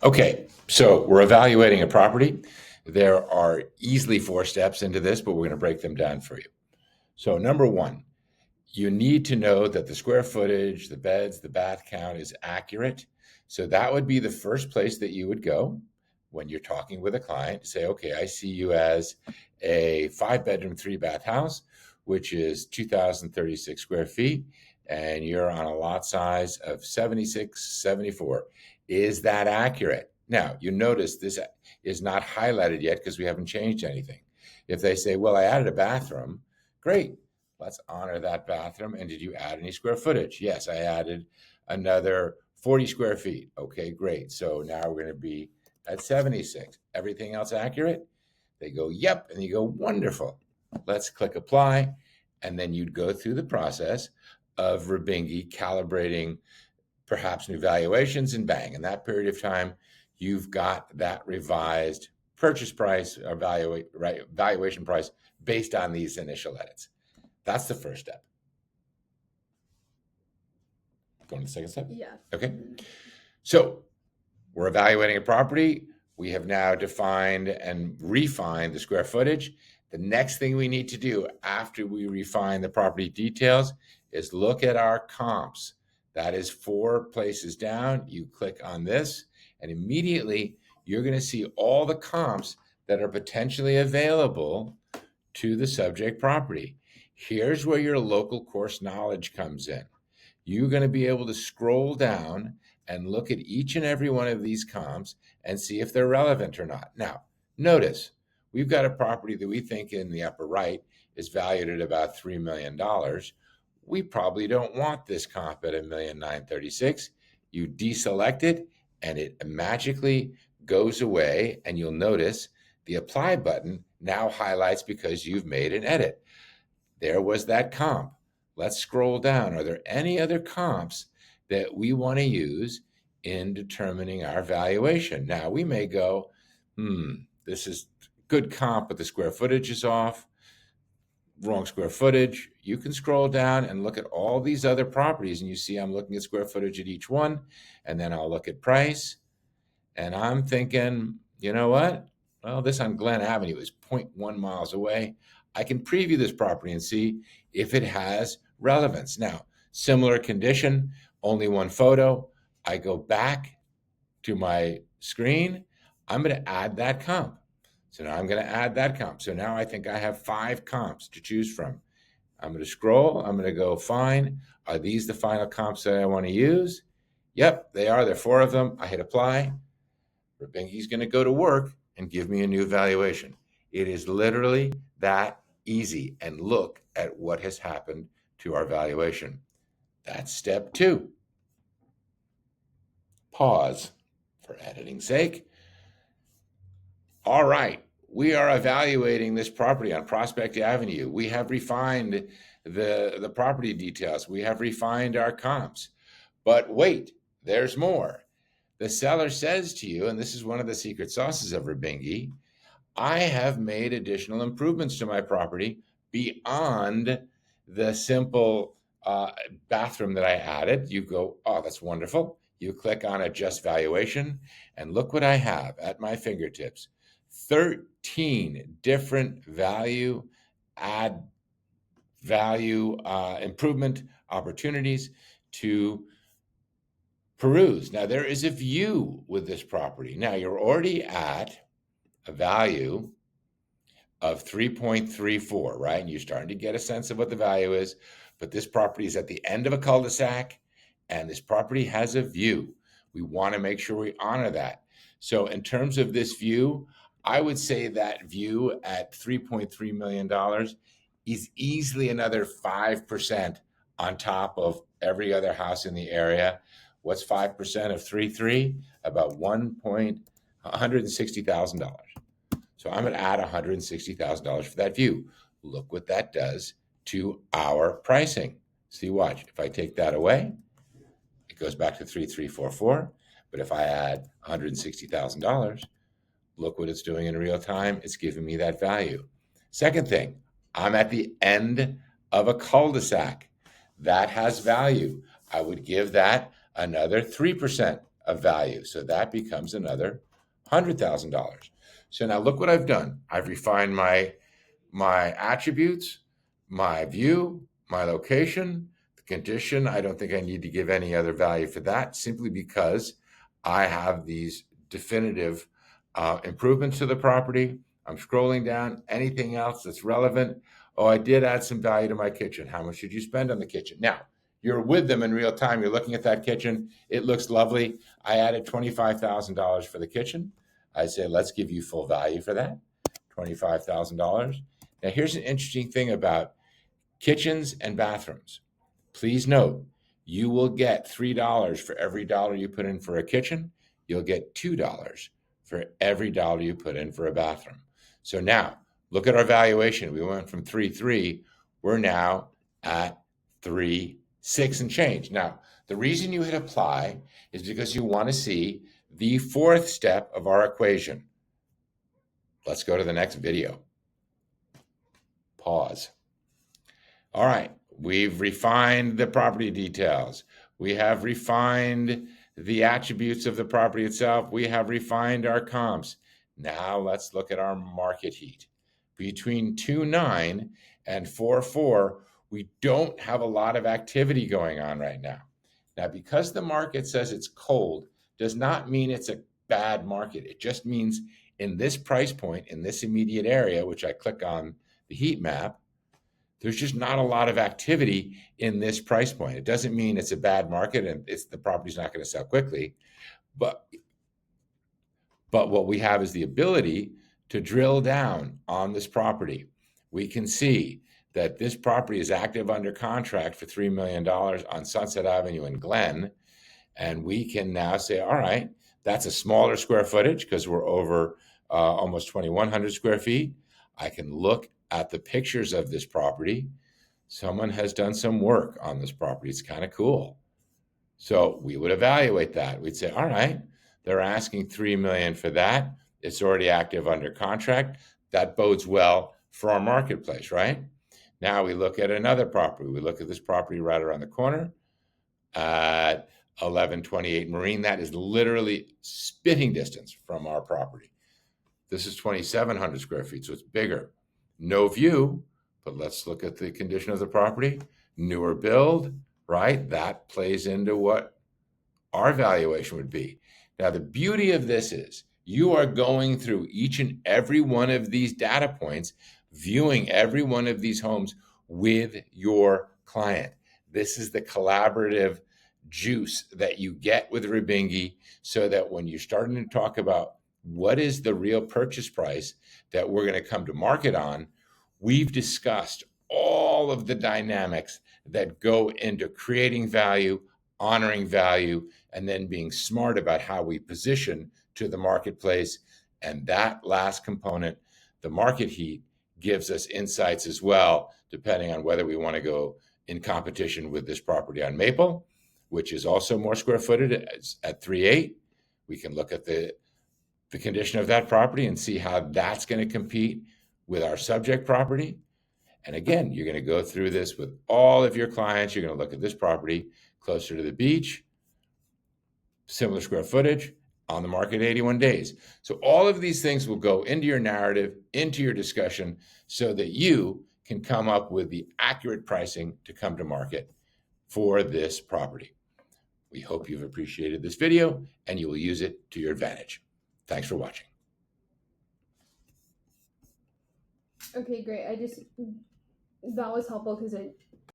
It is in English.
Okay, so we're evaluating a property. There are easily 4 steps into this, but we're going to break them down for you. So number 1, you need to know that the square footage, the beds, the bath count is accurate. So that would be the first place that you would go when you're talking with a client to say, okay, I see you as a 5-bedroom, 3-bath house, which is 2,036 square feet, and you're on a lot size of 76, 74. Is that accurate? Now, you notice this is not highlighted yet because we haven't changed anything. If they say, well, I added a bathroom, great. Let's honor that bathroom. And did you add any square footage? Yes, I added another 40 square feet. Okay, great. So now we're going to be at 76. Everything else accurate? They go, yep. And you go, wonderful. Let's click apply. And then you'd go through the process of Rebingy calibrating perhaps new valuations, and bang. In that period of time, you've got that revised purchase price or valuation price based on these initial edits. That's the first step. Going to the second step? Yeah. Okay. So we're evaluating a property. We have now defined and refined the square footage. The next thing we need to do after we refine the property details is look at our comps. That is 4 places down. You click on this, and immediately you're going to see all the comps that are potentially available to the subject property. Here's where your local course knowledge comes in. You're going to be able to scroll down and look at each and every one of these comps and see if they're relevant or not. Now, notice we've got a property that we think in the upper right is valued at about $3 million. We probably don't want this comp at $1,936,000. You deselect it and it magically goes away, and you'll notice the apply button now highlights because you've made an edit. There was that comp. Let's scroll down. Are there any other comps that we want to use in determining our valuation? Now, we may go, this is good comp, but the square footage is off. Wrong square footage. You can scroll down and look at all these other properties, and you see I'm looking at square footage at each one, and then I'll look at price, and I'm thinking, you know what? Well, this on Glen Avenue is 0.1 miles away. I can preview this property and see if it has relevance. Now, similar condition, only one photo. I go back to my screen. I'm going to add that comp. So now I'm going to add that comp. So now I think I have 5 comps to choose from. I'm going to scroll. I'm going to go fine. Are these the final comps that I want to use? Yep, they are. There are 4 of them. I hit apply. Rebingy's going to go to work and give me a new valuation. It is literally that easy. And look at what has happened to our valuation. That's step 2. Pause for editing's sake. All right, we are evaluating this property on Prospect Avenue. We have refined the property details. We have refined our comps. But wait, there's more. The seller says to you, and this is one of the secret sauces of Rebingy, I have made additional improvements to my property beyond the simple bathroom that I added. You go, oh, that's wonderful. You click on Adjust Valuation, and look what I have at my fingertips. 13 different value improvement opportunities to peruse. Now, there is a view with this property. Now, you're already at a value of 3.34, right? And you're starting to get a sense of what the value is. But this property is at the end of a cul-de-sac, and this property has a view. We want to make sure we honor that. So in terms of this view, I would say that view at $3.3 million is easily another 5% on top of every other house in the area. What's 5% of 3.3? About $160,000. So I'm going to add $160,000 for that view. Look what that does to our pricing. See, watch. If I take that away, it goes back to 3,344. But if I add $160,000, look what it's doing in real time. It's giving me that value. Second thing, I'm at the end of a cul-de-sac. That has value. I would give that another 3% of value. So that becomes another $100,000. So now look what I've done. I've refined my attributes, my view, my location, the condition. I don't think I need to give any other value for that, simply because I have these definitive improvements to the property. I'm scrolling down. Anything else that's relevant? Oh, I did add some value to my kitchen. How much did you spend on the kitchen? Now, you're with them in real time. You're looking at that kitchen. It looks lovely. I added $25,000 for the kitchen. I say, let's give you full value for that, $25,000. Now, here's an interesting thing about kitchens and bathrooms. Please note, you will get $3 for every dollar you put in for a kitchen. You'll get $2 for every dollar you put in for a bathroom. So now, look at our valuation. We went from 3.3. We're now at 3.6 and change. Now, the reason you hit apply is because you want to see the fourth step of our equation. Let's go to the next video. Pause. All right, we've refined the property details. We have refined the attributes of the property itself. We have refined our comps. Now let's look at our market heat. Between 2.9 and 4.4, we don't have a lot of activity going on right now. Now, because the market says it's cold, does not mean it's a bad market. It just means in this price point, in this immediate area, which I click on the heat map, there's just not a lot of activity in this price point. It doesn't mean it's a bad market and the property's not going to sell quickly, but what we have is the ability to drill down on this property. We can see that this property is active under contract for $3 million on Sunset Avenue in Glen, and we can now say, all right, that's a smaller square footage because we're over almost 2,100 square feet. I can look at the pictures of this property. Someone has done some work on this property. It's kind of cool. So we would evaluate that. We'd say, all right, they're asking $3 million for that. It's already active under contract. That bodes well for our marketplace, right? Now we look at another property. We look at this property right around the corner at 1128 Marine. That is literally spitting distance from our property. This is 2,700 square feet, so it's bigger. No view, but let's look at the condition of the property. Newer build, right? That plays into what our valuation would be. Now, the beauty of this is you are going through each and every one of these data points, viewing every one of these homes with your client. This is the collaborative juice that you get with Rebingy, so that when you're starting to talk about what is the real purchase price that we're going to come to market on, we've discussed all of the dynamics that go into creating value, honoring value, and then being smart about how we position to the marketplace. And that last component, the market heat, gives us insights as well, depending on whether we want to go in competition with this property on Maple, which is also more square footage at 3.8. We can look at the condition of that property and see how that's going to compete with our subject property. And again, you're going to go through this with all of your clients. You're going to look at this property closer to the beach, similar square footage, on the market 81 days. So all of these things will go into your narrative, into your discussion, so that you can come up with the accurate pricing to come to market for this property. We hope you've appreciated this video and you will use it to your advantage. Thanks for watching. Okay, great. That was helpful because